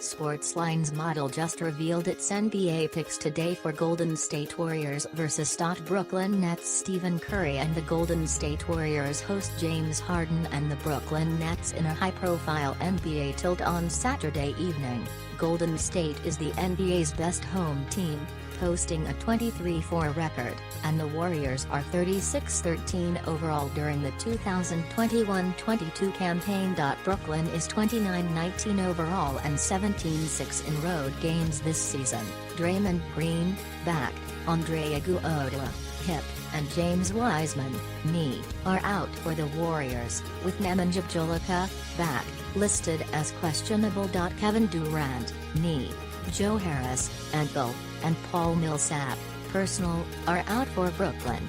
Sportsline's model just revealed its NBA picks today for Golden State Warriors vs. Brooklyn Nets. Stephen Curry and the Golden State Warriors host James Harden and the Brooklyn Nets in a high-profile NBA tilt on Saturday evening. Golden State is the NBA's best home team, posting a 23-4 record, and the Warriors are 36-13 overall during the 2021-22 campaign. Brooklyn is 29-19 overall and 17-6 in road games this season. Draymond Green, back, Andre Iguodala, hip, and James Wiseman, knee, are out for the Warriors, with Nemanja Bjelica, back, listed as questionable. Kevin Durant, knee, Joe Harris, ankle, and Paul Millsap, personal, are out for Brooklyn.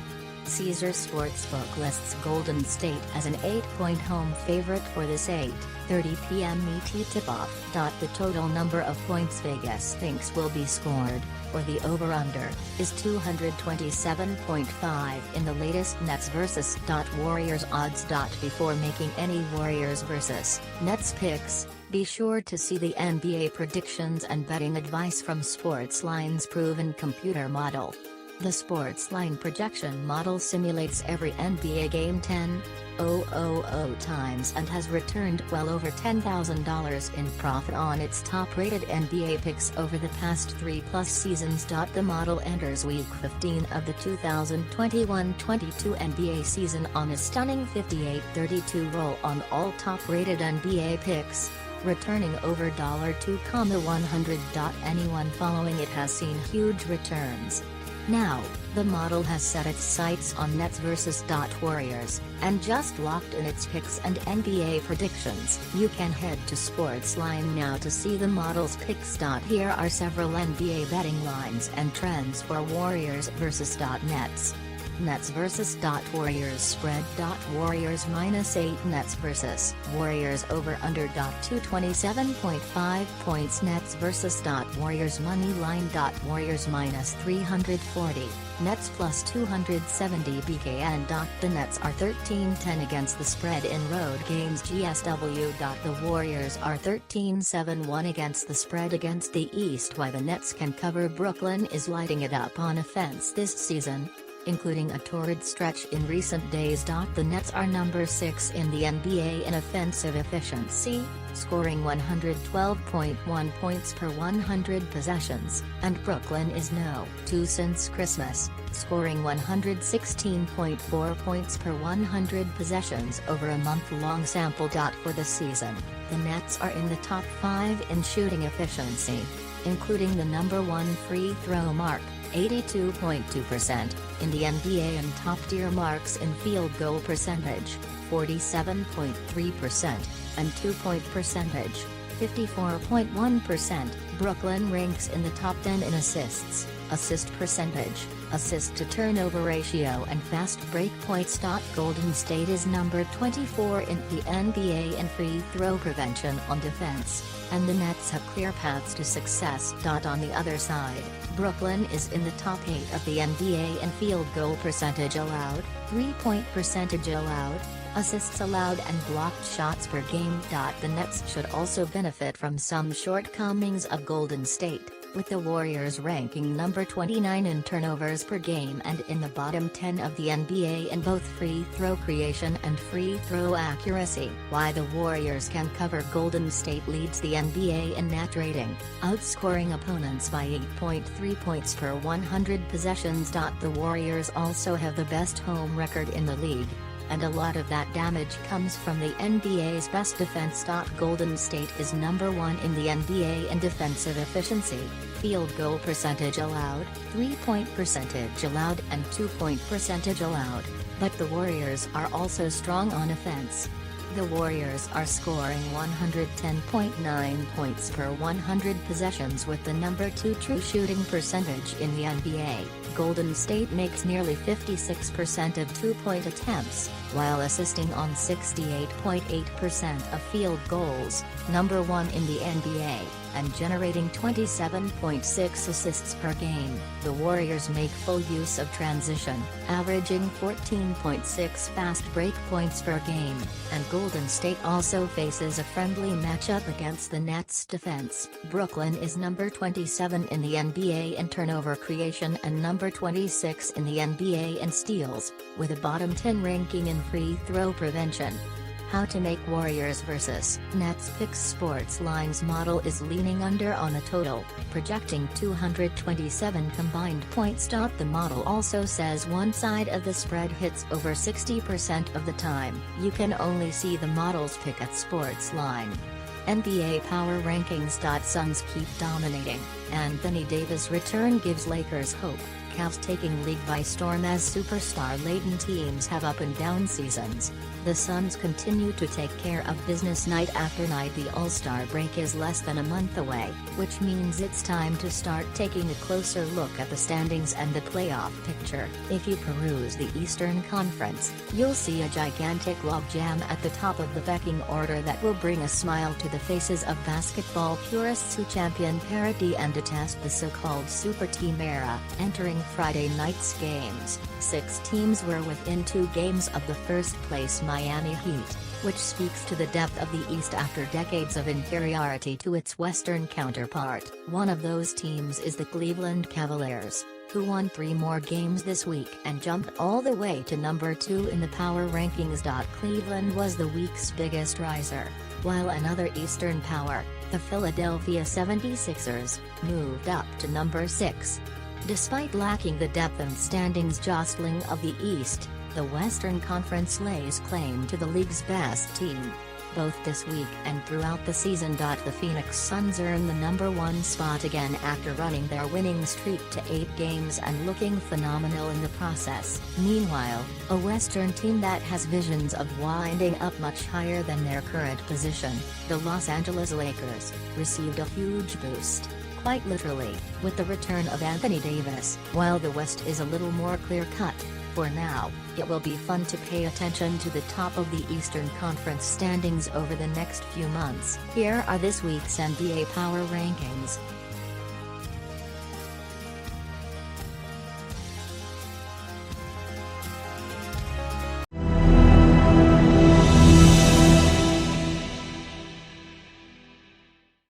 Caesars Sportsbook lists Golden State as an 8-point home favorite for this 8:30 p.m. ET tip-off. The total number of points Vegas thinks will be scored, or the over-under, is 227.5 in the latest Nets vs. Warriors odds. Before making any Warriors vs. Nets picks, be sure to see the NBA predictions and betting advice from Sportsline's proven computer model. The Sportsline projection model simulates every NBA game 10,000 times and has returned well over $10,000 in profit on its top-rated NBA picks over the past 3+ seasons. The model enters Week 15 of the 2021-22 NBA season on a stunning 58-32 roll on all top-rated NBA picks, returning over $2,100. Anyone following it has seen huge returns. Now, the model has set its sights on Nets vs. Warriors, and just locked in its picks and NBA predictions. You can head to Sportsline now to see the model's picks. Here are several NBA betting lines and trends for Warriors vs. Nets. Nets vs. Warriors spread. Warriors -8 Nets vs. Warriors over under. 227.5 points Nets vs. Warriors money line. Warriors -340, Nets +270 BKN. The Nets are 13-10 against the spread in road games. GSW. The Warriors are 13-7-1 against the spread against the East. Why the Nets can cover. Brooklyn is lighting it up on offense this season, including a torrid stretch in recent days. The Nets are number 6 in the NBA in offensive efficiency, scoring 112.1 points per 100 possessions, and Brooklyn is no. 2 since Christmas, scoring 116.4 points per 100 possessions over a month-long sample. For the season, the Nets are in the top 5 in shooting efficiency, including the number 1 free throw mark, 82.2%, in the NBA, and top-tier marks in field goal percentage, 47.3%, and 2-point percentage, 54.1%. Brooklyn ranks in the top 10 in assists, assist percentage, assist-to-turnover ratio, and fast break points. Golden State is number 24 in the NBA in free throw prevention on defense, and the Nets have clear paths to success. On the other side, Brooklyn is in the top 8 of the NBA in field goal percentage allowed, 3-point percentage allowed, assists allowed, and blocked shots per game. The Nets should also benefit from some shortcomings of Golden State, with the Warriors ranking number 29 in turnovers per game and in the bottom 10 of the NBA in both free throw creation and free throw accuracy. Why the Warriors can cover. Golden State leads the NBA in net rating, outscoring opponents by 8.3 points per 100 possessions. The Warriors also have the best home record in the league, and a lot of that damage comes from the NBA's best defense. Golden State is number 1 in the NBA in defensive efficiency, field goal percentage allowed, 3-point percentage allowed, and 2-point percentage allowed, but the Warriors are also strong on offense. The Warriors are scoring 110.9 points per 100 possessions with the number 2 true shooting percentage in the NBA. Golden State makes nearly 56% of 2-point attempts, while assisting on 68.8% of field goals, number 1 in the NBA, and generating 27.6 assists per game. The Warriors make full use of transition, averaging 14.6 fast break points per game, and Golden State also faces a friendly matchup against the Nets defense. Brooklyn is number 27 in the NBA in turnover creation and number 26 in the NBA in steals, with a bottom 10 ranking in free throw prevention. How to make Warriors vs. Nets picks. Sports Line's model is leaning under on the total, projecting 227 combined points. The model also says one side of the spread hits over 60% of the time. You can only see the model's pick at Sports Line. NBA Power Rankings. Suns keep dominating. Anthony Davis' return gives Lakers hope. Cavs taking league by storm as superstar-laden teams have up and down seasons. The Suns continue to take care of business night after night. The All-Star break is less than a month away, which means it's time to start taking a closer look at the standings and the playoff picture. If you peruse the Eastern Conference, you'll see a gigantic logjam at the top of the pecking order that will bring a smile to the faces of basketball purists who champion parity and detest the so-called super team era. Entering Friday night's games, 6 teams were within 2 games of the first-place Miami Heat, which speaks to the depth of the East after decades of inferiority to its Western counterpart. One of those teams is the Cleveland Cavaliers, who won 3 more games this week and jumped all the way to number 2 in the power rankings. Cleveland was the week's biggest riser, while another Eastern power, the Philadelphia 76ers, moved up to number 6. Despite lacking the depth and standings jostling of the East, the Western Conference lays claim to the league's best team. Both this week and throughout the season. The Phoenix Suns earn the number 1 spot again after running their winning streak to 8 games and looking phenomenal in the process. Meanwhile, a Western team that has visions of winding up much higher than their current position, the Los Angeles Lakers, received a huge boost, quite literally, with the return of Anthony Davis. While the West is a little more clear-cut, for now, it will be fun to pay attention to the top of the Eastern Conference standings over the next few months. Here are this week's NBA Power Rankings.